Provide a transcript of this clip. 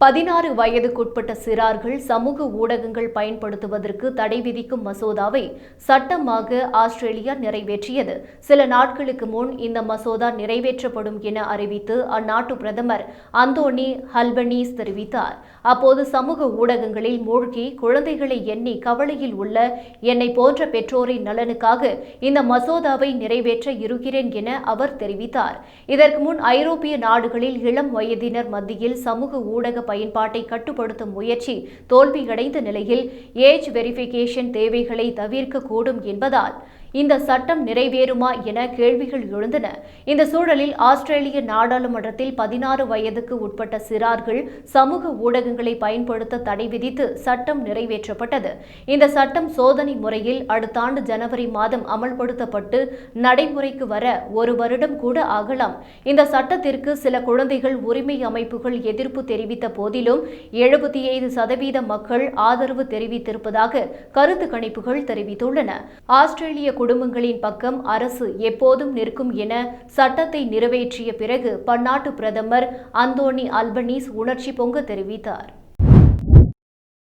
16 வயதுக்குட்பட்ட சிறார்கள் சமூக ஊடகங்கள் பயன்படுத்துவதற்கு தடை விதிக்கும் மசோதாவை சட்டமாக ஆஸ்திரேலியா நிறைவேற்றியது. சில நாட்களுக்கு முன் இந்த மசோதா நிறைவேற்றப்படும் என அறிவித்து அந்நாட்டு பிரதமர் அந்தோனி அல்பனீஸ் தெரிவித்தார். அப்போது சமூக ஊடகங்களில் மூழ்கி குழந்தைகளை எண்ணி கவலையில் உள்ள என்னை போன்ற பெற்றோரின் நலனுக்காக இந்த மசோதாவை நிறைவேற்ற இருக்கிறேன் என அவர் தெரிவித்தார். இதற்கு முன் ஐரோப்பிய நாடுகளில் இளம் வயதினர் மத்தியில் சமூக ஊடக பயன்பாட்டை கட்டுப்படுத்தும் முயற்சி தோல்வியடைந்த நிலையில் ஏஜ் வெரிஃபிகேஷன் தேவைகளை தவிர்க்கக்கூடும் என்பதால் இந்த சட்டம் நிறைவேறுமா என கேள்விகள் எழுந்தன. இந்த சூழலில் ஆஸ்திரேலிய நாடாளுமன்றத்தில் 16 வயதுக்கு உட்பட்ட சிறார்கள் சமூக ஊடகங்களை பயன்படுத்த தடை விதித்து சட்டம் நிறைவேற்றப்பட்டது. இந்த சட்டம் சோதனை முறையில் அடுத்த ஆண்டு ஜனவரி மாதம் அமல்படுத்தப்பட்டு நடைமுறைக்கு வர 1 வருடம் கூட ஆகலாம். இந்த சட்டத்திற்கு சில குழந்தைகள் உரிமை அமைப்புகள் எதிர்ப்பு தெரிவித்த போதிலும் 75% மக்கள் ஆதரவு தெரிவித்திருப்பதாக கருத்து கணிப்புகள் தெரிவித்துள்ளன. ஆஸ்திரேலிய குடும்பங்களின் பக்கம் அரசு எப்போதும் நிற்கும் என சட்டத்தை நிறைவேற்றிய பிறகு பன்னாட்டு பிரதமர் அந்தோனி அல்பனீஸ் உணர்ச்சி பொங்க தெரிவித்தார்.